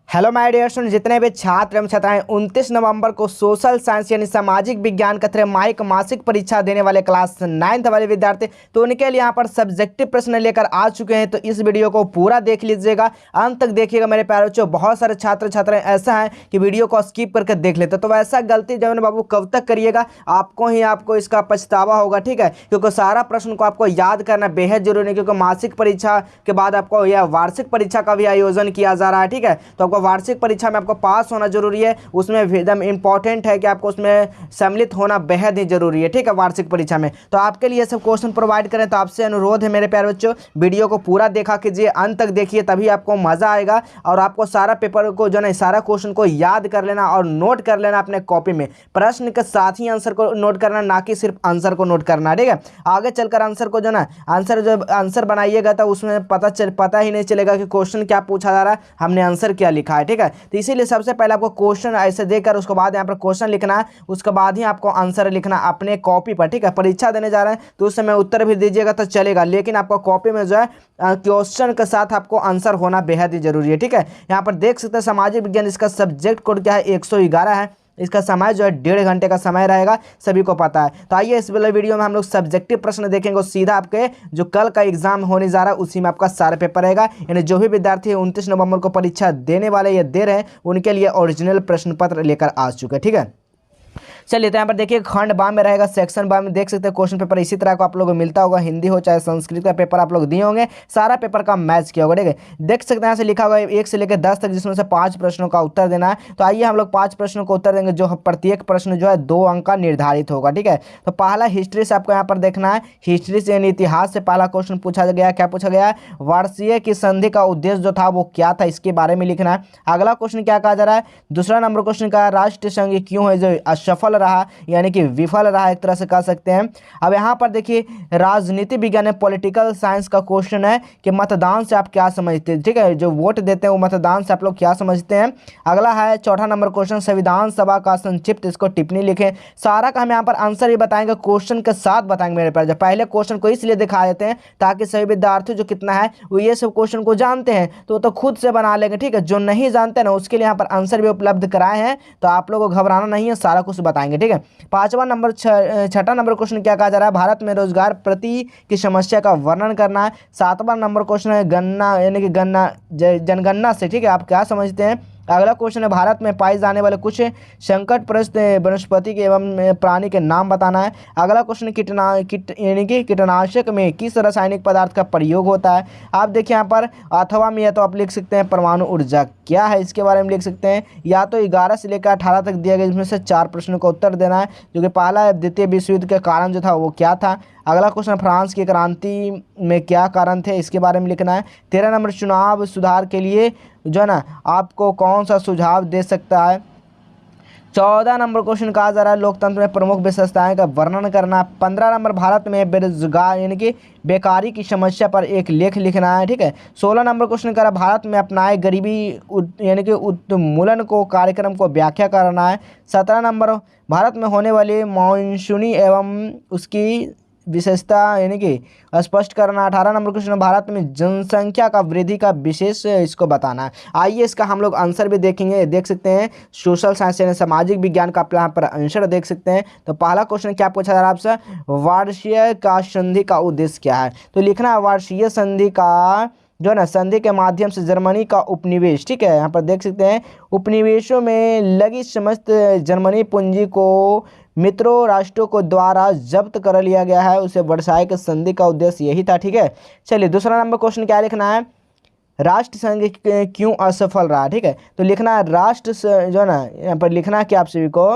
Hello my dear student, जितने भी छात्र एवं छात्राएं 29 नवंबर को सोशल साइंस यानी सामाजिक विज्ञान का त्रैमासिक मासिक परीक्षा देने वाले क्लास 9th वाले विद्यार्थी, तो उनके लिए यहाँ पर सब्जेक्टिव प्रश्न लेकर आ चुके हैं। तो इस वीडियो को पूरा देख लीजिएगा, अंत तक देखिएगा मेरे प्यारे बच्चों। बहुत सारे छात्र छात्राएं ऐसा है कि वीडियो को स्किप करके देख लेते, तो वैसा गलती जवन बाबू कब तक करिएगा, आपको इसका पछतावा होगा, ठीक है। क्योंकि सारा प्रश्न को आपको याद करना बेहद जरूरी है, क्योंकि मासिक परीक्षा के बाद आपको यह वार्षिक परीक्षा का भी आयोजन किया जा रहा है, ठीक है। तो आपको वार्षिक परीक्षा में आपको पास होना जरूरी है, उसमें एकदम इंपॉर्टेंट है कि आपको उसमें सम्मिलित होना बेहद ही जरूरी है, ठीक है, वार्षिक परीक्षा में। तो आपके लिए सब क्वेश्चन प्रोवाइड करें, तो आपसे अनुरोध है मेरे प्यारे बच्चों, वीडियो को पूरा देखा कीजिए, अंत तक देखिए, तभी आपको मजा आएगा। और आपको सारा पेपर को जो है सारा क्वेश्चन को याद कर लेना और नोट कर लेना अपने कॉपी में, प्रश्न के साथ ही आंसर को नोट करना, ना कि सिर्फ आंसर को नोट करना, ठीक है। आगे चलकर आंसर को जो ना आंसर बनाइएगा तो उसमें पता ही नहीं चलेगा कि क्वेश्चन क्या पूछा जा रहा है, हमने आंसर क्या लिखा है, ठीक है। तो इसीलिए सबसे पहले आपको क्वेश्चन ऐसे देकर उसके बाद यहाँ पर क्वेश्चन लिखना है, उसके बाद ही आपको आंसर लिखना अपने कॉपी पर, ठीक है। परीक्षा देने जा रहे हैं तो उस समय उत्तर भी दीजिएगा तो चलेगा, लेकिन आपको कॉपी में जो है क्वेश्चन के साथ आपको आंसर होना बेहद ही जरूरी है, ठीक है। यहाँ पर देख सकते हैं सामाजिक विज्ञान, इसका सब्जेक्ट कोड क्या है, 111 है। इसका समय जो है 1.5 घंटे का समय रहेगा, सभी को पता है। तो आइए इस वाले वीडियो में हम लोग सब्जेक्टिव प्रश्न देखेंगे और सीधा आपके जो कल का एग्जाम होने जा रहा है उसी में आपका सारा पेपर रहेगा। यानी जो भी विद्यार्थी 29 नवंबर को परीक्षा देने वाले या दे रहे हैं उनके लिए ओरिजिनल प्रश्न पत्र लेकर आ चुके हैं, ठीक है। चलिए, तो यहाँ पर देखिए खंड बा में रहेगा, सेक्शन बा में देख सकते हैं क्वेश्चन पेपर इसी तरह को आप लोगों को मिलता होगा, हिंदी हो चाहे संस्कृत का पेपर आप लोग दिए होंगे, सारा पेपर का मैच किया होगा, ठीक है। देख सकते हैं यहाँ से लिखा हुआ है 1 से लेकर 10 तक, जिसमें से 5 प्रश्नों का उत्तर देना है। तो आइए हम लोग 5 प्रश्नों को उत्तर देंगे, जो प्रत्येक प्रश्न जो है 2 अंक का निर्धारित होगा, ठीक है। तो पहला हिस्ट्री से आपको यहाँ पर देखना है, हिस्ट्री से यानी इतिहास से पहला क्वेश्चन पूछा गया। क्या पूछा गया? वार्षिक की संधि का उद्देश्य जो था वो क्या था, इसके बारे में लिखना है। अगला क्वेश्चन क्या कहा जा रहा है? दूसरा नंबर क्वेश्चन का राष्ट्रीय संघ क्यों है जो असफल रहा, यानी कि विफल रहा, एक तरह से कह सकते हैं। अब यहाँ पर देखिए राजनीति विज्ञान में पॉलिटिकल साइंस का क्वेश्चन है कि मतदान से आप क्या समझते हैं, ठीक है। जो वोट देते हैं वो मतदान से आप लोग क्या समझते हैं। अगला है चौथा नंबर क्वेश्चन, संविधान सभा का संक्षिप्त, इसको टिप्पणी लिखें। सारा का हम यहाँ पर आंसर ही बताएंगे, क्वेश्चन के साथ बताएंगे मेरे पास। पहले क्वेश्चन को इसलिए दिखा देते हैं ताकि सभी विद्यार्थी जो कितना है वो ये सब क्वेश्चन को जानते हैं तो खुद से बना लेंगे, ठीक है। जो नहीं जानते ना उसके लिए यहाँ पर आंसर भी उपलब्ध कराए हैं, तो आप लोगों को घबराना नहीं है, सारा कुछ बताएंगे, ठीक है। छठा नंबर क्वेश्चन क्या कहा जा रहा है? भारत में रोजगार प्रति की समस्या का वर्णन करना है। 7वां नंबर क्वेश्चन है गणना, यानी कि जनगणना से, ठीक है, आप क्या समझते हैं। अगला क्वेश्चन है भारत में पाए जाने वाले कुछ संकटग्रस्त वनस्पति के एवं प्राणी के नाम बताना है। अगला क्वेश्चन यानी कि कीटनाशक में किस रासायनिक पदार्थ का प्रयोग होता है। आप देखिए यहाँ पर अथवा में या तो आप लिख सकते हैं परमाणु ऊर्जा क्या है, इसके बारे में लिख सकते हैं, या तो 11 से लेकर 18 तक दिया गया, इसमें से 4 प्रश्नों का उत्तर देना है। जो कि पहला द्वितीय विश्व युद्ध के कारण जो था वो क्या था। अगला क्वेश्चन फ्रांस की क्रांति में क्या कारण थे, इसके बारे में लिखना है। 13 नंबर चुनाव सुधार के लिए जो है ना आपको कौन सा सुझाव दे सकता है। 14 नंबर क्वेश्चन कहा जा रहा है लोकतंत्र में प्रमुख विशेषताएं का वर्णन करना। 15 नंबर भारत में बेरोजगार यानी कि बेकारी की समस्या पर एक लेख लिखना है, ठीक है। 16 नंबर क्वेश्चन कह रहा है भारत में अपनाए गरीबी यानी कि उन्मूलन को कार्यक्रम को व्याख्या करना है। 17 नंबर भारत में होने वाली मानसूनी एवं उसकी विशेषता यानी कि स्पष्ट करना। 18 नंबर क्वेश्चन भारत में जनसंख्या का वृद्धि का विशेष इसको बताना है। आइए इसका हम लोग आंसर भी देखेंगे, देख सकते हैं सोशल साइंस यानी सामाजिक विज्ञान का आप यहाँ पर आंसर देख सकते हैं। तो पहला क्वेश्चन क्या पूछा जा रहा है आपसे? वार्षिक का संधि का उद्देश्य क्या है, तो लिखना है वार्षिक संधि का जो है ना संधि के माध्यम से जर्मनी का उपनिवेश, ठीक है। यहाँ पर देख सकते हैं उपनिवेशों में लगी समस्त जर्मनी पूंजी को मित्रों राष्ट्रों को द्वारा जब्त कर लिया गया है, उसे वर्षाई संधि का उद्देश्य यही था, ठीक है। चलिए दूसरा नंबर क्वेश्चन क्या लिखना है? राष्ट्र संघ क्यों असफल रहा, ठीक है। तो लिखना है राष्ट्र जो है ना यहाँ पर लिखना है कि आप सभी को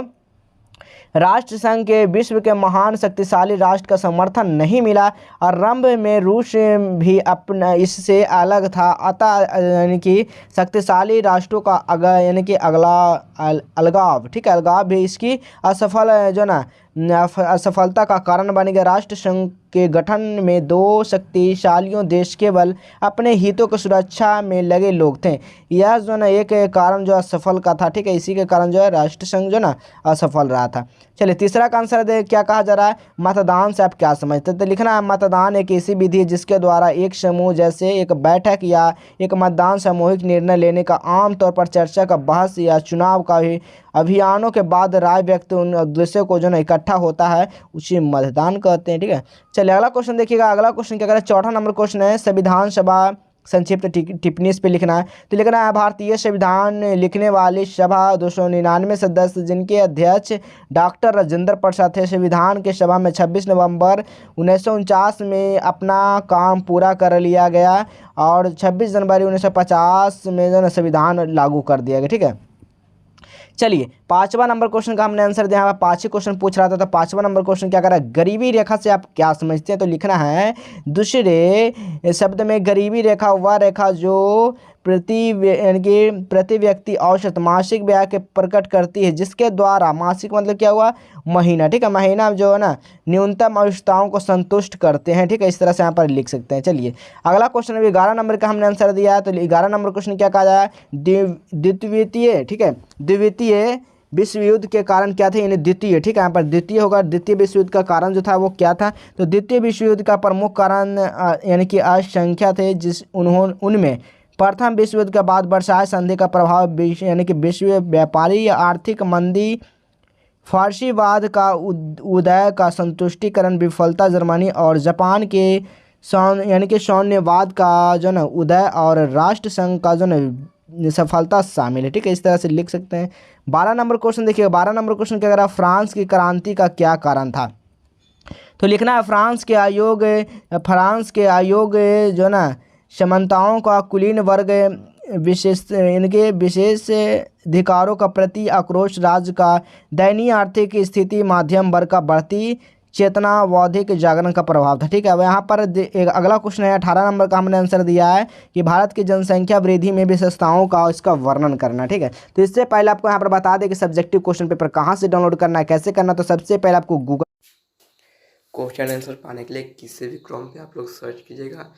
राष्ट्र संघ के विश्व के महान शक्तिशाली राष्ट्र का समर्थन नहीं मिला। आरंभ में रूस भी अपना इससे अलग था, अतः यानी कि शक्तिशाली राष्ट्रों का यानी कि अलगाव, ठीक है, अलगाव भी इसकी असफल जो ना असफलता का कारण बन गया। राष्ट्र संघ के गठन में दो शक्तिशालियों देश केवल अपने हितों की सुरक्षा में लगे लोग थे। यह जो ना एक कारण जो असफल का था, ठीक है, इसी के कारण जो है राष्ट्र संघ जो ना असफल रहा था। चलिए तीसरा का आंसर दे, क्या कहा जा रहा है, मतदान से आप क्या समझते हैं? तो लिखना है मतदान एक ऐसी विधि है जिसके द्वारा एक समूह, जैसे एक बैठक या एक मतदान, सामूहिक निर्णय लेने का, आमतौर पर चर्चा का, बहस या चुनाव का ही अभियानों के बाद राय व्यक्ति उन उद्देश्यों को जो ना इकट्ठा होता है उसे मतदान कहते हैं। ठीक है, चलिए अगला क्वेश्चन देखिएगा। अगला क्वेश्चन क्या कह रहा है, चौथा नंबर क्वेश्चन है, संविधान सभा संक्षिप्त टिप्पणी इस पे लिखना है। तो लिखना है भारतीय संविधान लिखने वाली सभा 299 सदस्य जिनके अध्यक्ष डॉक्टर राजेंद्र प्रसाद थे, संविधान के सभा में 26 नवंबर 1949 में अपना काम पूरा कर लिया गया और 26 जनवरी 1950 में जो है संविधान लागू कर दिया गया। ठीक है, चलिए पांचवा नंबर क्वेश्चन का हमने आंसर दिया। पांचवें क्वेश्चन पूछ रहा था, तो पांचवा नंबर क्वेश्चन क्या कर रहा है, गरीबी रेखा से आप क्या समझते हैं? तो लिखना है दूसरे शब्द में गरीबी रेखा वह रेखा जो यानी कि प्रति व्यक्ति औसत मासिक व्यय के प्रकट करती है, जिसके द्वारा मासिक मतलब क्या हुआ, महीना, ठीक है, महीना जो है ना न्यूनतम आवश्यकताओं को संतुष्ट करते हैं। ठीक है, इस तरह से यहाँ पर लिख सकते हैं। चलिए अगला क्वेश्चन अभी 11 नंबर का हमने आंसर दिया है। तो 11 नंबर क्वेश्चन क्या कहा जाए, द्वितीय, ठीक है, द्वितीय विश्व युद्ध के कारण क्या थे, यानी द्वितीय, ठीक है, यहाँ पर द्वितीय होगा। द्वितीय विश्व युद्ध का कारण जो था वो क्या था, तो द्वितीय विश्व युद्ध का प्रमुख कारण यानी कि असंख्या थे, उनमें प्रथम विश्व युद्ध के बाद वर्साय संधि का प्रभाव, यानी कि विश्व व्यापारी या आर्थिक मंदी, फारसीवाद का उदय का संतुष्टिकरण विफलता, जर्मनी और जापान के यानी कि सैन्यवाद का जो ना उदय और राष्ट्र संघ का जो ना सफलता शामिल है। ठीक है, इस तरह से लिख सकते हैं। 12 नंबर क्वेश्चन देखिए। 12 नंबर क्वेश्चन क्या कह रहा है, फ्रांस की क्रांति का क्या कारण था? तो लिखना है फ्रांस के आयोग जो ना समानताओं का कुलीन वर्ग विशेष इनके विशेष अधिकारों का प्रति आक्रोश, राज्य का दयनीय आर्थिक स्थिति, मध्यम वर्ग का बढ़ती चेतना, बौद्धिक जागरण का प्रभाव था। ठीक है, अब यहाँ पर एक अगला क्वेश्चन है 18 नंबर का हमने आंसर दिया है कि भारत की जनसंख्या वृद्धि में विशेषताओं का इसका वर्णन करना। ठीक है, तो इससे पहले आपको यहाँ पर बता दें कि सब्जेक्टिव क्वेश्चन पेपर कहाँ से डाउनलोड करना है, कैसे करना। तो सबसे पहले आपको गूगल क्वेश्चन आंसर पाने के लिए किसी भी क्रोम पे आप लोग सर्च कीजिएगा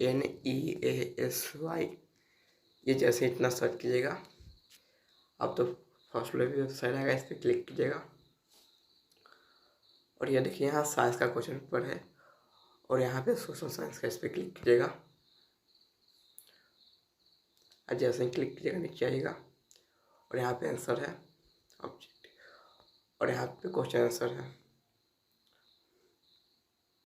NEASY, ये जैसे इतना सर्च कीजिएगा आप तो फर्स्ट वाले वेबसाइट आएगा, इस पर क्लिक कीजिएगा और ये देखिए यहाँ साइंस का क्वेश्चन पेपर है और यहाँ पे सोशल साइंस का, इस पर क्लिक कीजिएगा और जैसे ही क्लिक कीजिएगा नीचे आइएगा और यहाँ पे आंसर है ऑब्जेक्ट और यहाँ पे क्वेश्चन आंसर है।